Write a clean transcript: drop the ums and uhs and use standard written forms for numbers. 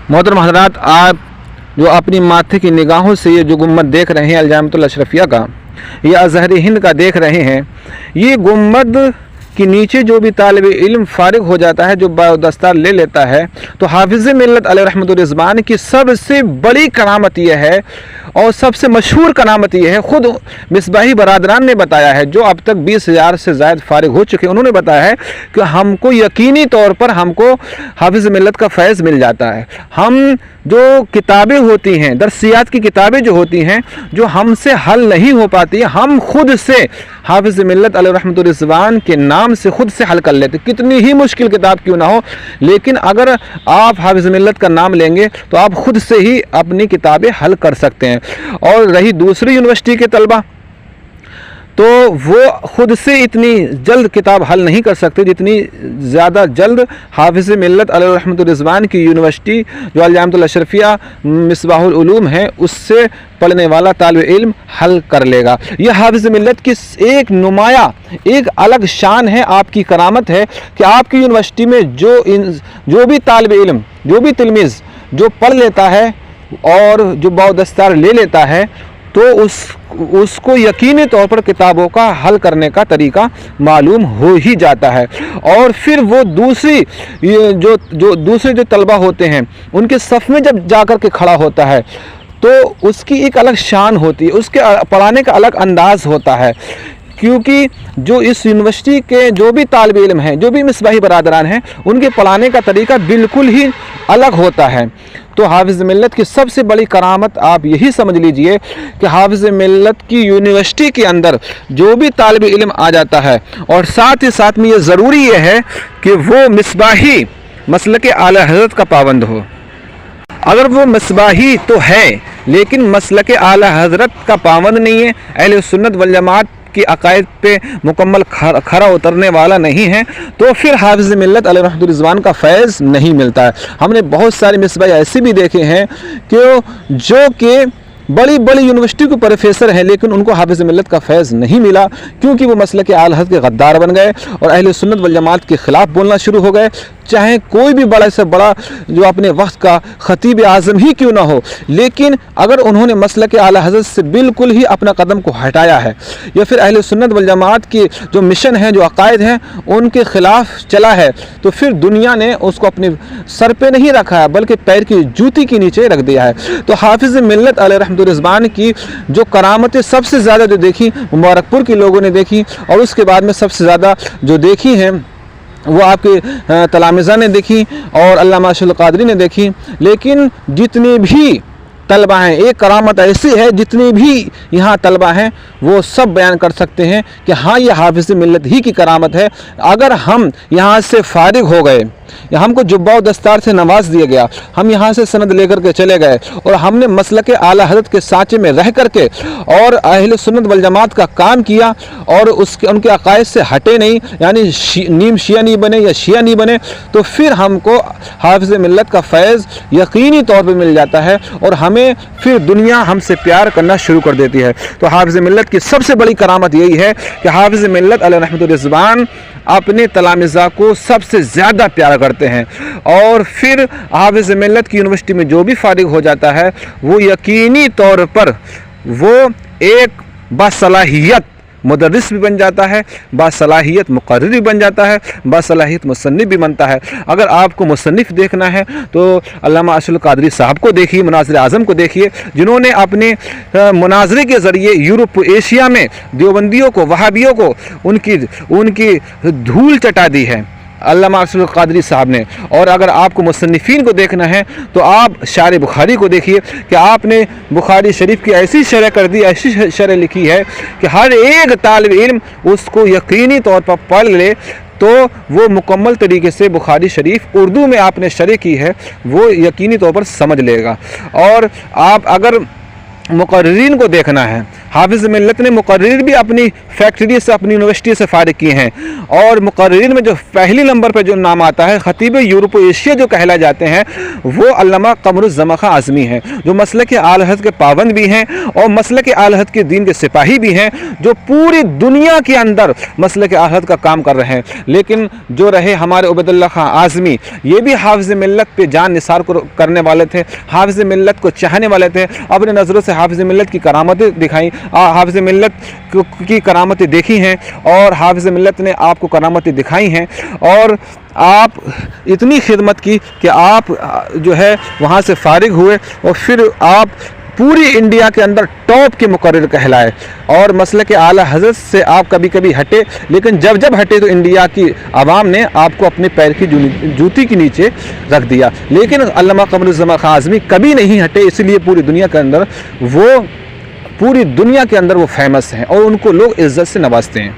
मोहतरम हज़रात, आप जो अपनी माथे की निगाहों से ये जो गुम्बद देख रहे हैं अलजामियतुल अशरफिया का, ये अज़हर हिंद का देख रहे हैं, ये गुम्बद कि नीचे जो भी तालिब इल्म फारिग हो जाता है, जो दस्तार ले लेता है, तो हाफिज़ मिल्लत अलैहि रहमतुर रिज़वान की सबसे बड़ी करामत यह है और सबसे मशहूर करामत यह है, ख़ुद मिसबाही बरादरान ने बताया है, जो अब तक 20,000 से ज़ायद फारिग हो चुके हैं, उन्होंने बताया है कि हमको यकीनी तौर पर हमको हाफिज़ मिल्लत का फैज़ मिल जाता है। हम जो किताबें होती हैं, दरसियात की किताबें जो होती हैं, जो हमसे हल नहीं हो पाती, हम खुद से हाफिज़ मिल्लत अलैहि रहमतुर रिज़वान के नाम से खुद से हल कर लेते, कितनी ही मुश्किल किताब क्यों ना हो, लेकिन अगर आप हाफिज़ मिल्लत का नाम लेंगे तो आप खुद से ही अपनी किताबें हल कर सकते हैं। और रही दूसरी यूनिवर्सिटी के तलबा, तो वो खुद से इतनी जल्द किताब हल नहीं कर सकते जितनी ज़्यादा जल्द हाफिज़ मिल्लत अलैहि रहमतुर रिज़वान की यूनिवर्सिटी जो अलजामियतुल अशरफिया मिसबाहुल उलूम है, उससे पढ़ने वाला तालिब इल्म हल कर लेगा। यह हाफिज़ मिल्लत की एक नुमाया, एक अलग शान है, आपकी करामत है कि आपकी यूनिवर्सिटी में जो भी तालिब इल्म, जो भी तिलमीज़ जो पढ़ लेता है और जो बादस्तार ले लेता है, तो उसको यकीनी तौर पर किताबों का हल करने का तरीका मालूम हो ही जाता है। और फिर वो दूसरे जो तलबा होते हैं, उनके सफ़ में जब जाकर के खड़ा होता है तो उसकी एक अलग शान होती है, उसके पढ़ाने का अलग अंदाज़ होता है, क्योंकि जो इस यूनिवर्सिटी के जो भी तालिब इल्म हैं, जो भी मिसबाही बरादरान हैं, उनके पढ़ाने का तरीका बिल्कुल ही अलग होता है। तो हाफिज़ मिल्लत की सबसे बड़ी करामत आप यही समझ लीजिए कि हाफिज़ मिल्लत की यूनिवर्सिटी के अंदर जो भी तालिब इल्म आ जाता है, और साथ ही साथ में ये ज़रूरी ये है कि वो मिसबाही मसलक आला हज़रत का पाबंद हो। अगर वो मिसबाही तो है लेकिन मसलक आला हज़रत का पाबंद नहीं है, अहले सुन्नत वल जमात की अकायद पे मुकम्मल खरा उतरने वाला नहीं है, तो फिर हाफिज़ मिल्लत अलैहि रहमतुर रिज़वान का फैज़ नहीं मिलता है। हमने बहुत सारे मिसबाही ऐसे भी देखे हैं कि जो कि बड़ी बड़ी यूनिवर्सिटी के प्रोफेसर हैं, लेकिन उनको हाफिज़ मिल्लत का फैज़ नहीं मिला, क्योंकि वो मसलक आला हज़रत के गद्दार बन गए और अहले सुन्नत वल जमात के ख़िलाफ़ बोलना शुरू हो गए, चाहे कोई भी बड़ा से बड़ा जो अपने वक्त का ख़तीब आज़म ही क्यों ना हो। लेकिन अगर उन्होंने मसलक आला हज़रत से बिल्कुल ही अपना कदम को हटाया है, या फिर अहले सुन्नत वल जमात की जो मिशन है, जो अकायद हैं, उनके ख़िलाफ़ चला है, तो फिर दुनिया ने उसको अपने सर पे नहीं रखा है, बल्कि पैर की जूती के नीचे रख दिया है। तो हाफिज़ मिल्लत अलैहि रहमतुर रिज़वान की जो करामतें सबसे ज़्यादा जो देखी मुबारकपुर के लोगों ने देखी, और उसके बाद में सबसे ज़्यादा जो देखी हैं वो आपके तलामिज़ा ने देखी और अल्लामा अशरफ क़ादरी ने देखी। लेकिन जितने भी तलबा हैं, एक करामत ऐसी है, जितने भी यहाँ तलबा हैं वो सब बयान कर सकते हैं कि हाँ, ये हाफिज़ मिल्लत ही की करामत है। अगर हम यहाँ से फारिग हो गए, या हमको जुब्बा दस्तार से नवाज दिया गया, हम यहाँ से सनद लेकर के चले गए और हमने मसलक आला हज़रत के सांचे में रह करके और अहले सुन्नत वल जमात का काम किया और उनके अकायद से हटे नहीं, यानी नीम शिया नहीं बने या शिया नहीं बने, तो फिर हमको हाफिज़ मिल्लत का फैज़ यकीनी तौर पर मिल जाता है और हमें फिर दुनिया हमसे प्यार करना शुरू कर देती है। तो हाफिज़ मिल्लत की सबसे बड़ी करामत यही है कि हाफिज़ मिल्लत अलैहि रहमतुर रिज़वान अपने तलामिज़ा को सबसे ज़्यादा प्यार करते हैं, और फिर हाफिज़ मिल्लत की यूनिवर्सिटी में जो भी फारिग हो जाता है वो यकीनी तौर पर वो एक बासलाहियत मुदर्रिस भी बन जाता है, बासलाहियत मुक़र्रिर भी बन जाता है, बासलाहियत मुसन्निफ़ भी बनता है। अगर आपको मुसन्निफ़ देखना है तो अल्लामा अशरफ क़ादरी साहब को देखिए, मुनाज़िर आज़म को देखिए, जिन्होंने अपने मुनाज़रे के ज़रिए यूरोप एशिया में देवबंदियों को, वहाबियों को उनकी धूल चटा दी है अल्लामा अशरफ क़ादरी साहब ने। और अगर आपको मुसन्निफ़ीन को देखना है तो आप शार बुखारी को देखिए कि आपने बुखारी शरीफ की ऐसी शरह कर दी, ऐसी शरह लिखी है कि हर एक तालिब इल्म उसको यकीनी तौर पर पढ़ ले तो वो मुकम्मल तरीके से बुखारी शरीफ उर्दू में आपने शरह की है वो यकीनी तौर पर समझ लेगा। और आप अगर मुकर्रिरीन को देखना है। हाफिज़ मिल्लत ने मुकर्रिर भी अपनी फैक्ट्री से, अपनी यूनिवर्सिटी से फारिग किए हैं, और मुकर्रिरीन में जो पहली नंबर पर जो नाम आता है खतीब यूरोप एशिया जो कहला जाते हैं, वो अल्लामा क़मरुज़्ज़मान ख़ां आज़मी हैं, जो मसलक आले हदीस के पाबंद भी हैं और मसलक आले हदीस के दीन के सिपाही भी हैं, जो पूरी दुनिया के अंदर मसलक आले हदीस का काम कर रहे हैं। लेकिन जो रहे हमारे उबैदुल्लाह ख़ां आज़मी, ये भी हाफिज़ मिल्लत पे जान निसार करने वाले थे, हाफिज़ मिल्लत को चाहने वाले थे, अपने नज़रों से हाफिज़ मिल्लत की करामतें दिखाई, हाफिज़ मिल्लत की करामतें देखी हैं, और हाफिज़ मिल्लत ने आपको करामतें दिखाई हैं, और आप इतनी खिदमत की कि आप जो है वहाँ से फारिग हुए और फिर आप पूरी इंडिया के अंदर टॉप के मुकर्रिर कहलाए, और मसलक आला हज़रत से आप कभी कभी हटे, लेकिन जब जब हटे तो इंडिया की आवाम ने आपको अपने पैर की जूती के नीचे रख दिया। लेकिन अल्लामा क़मरुज़्ज़मान ख़ां आज़मी कभी नहीं हटे, इसलिए पूरी दुनिया के अंदर वो फेमस हैं और उनको लोग इज़्ज़त से नवाजते हैं।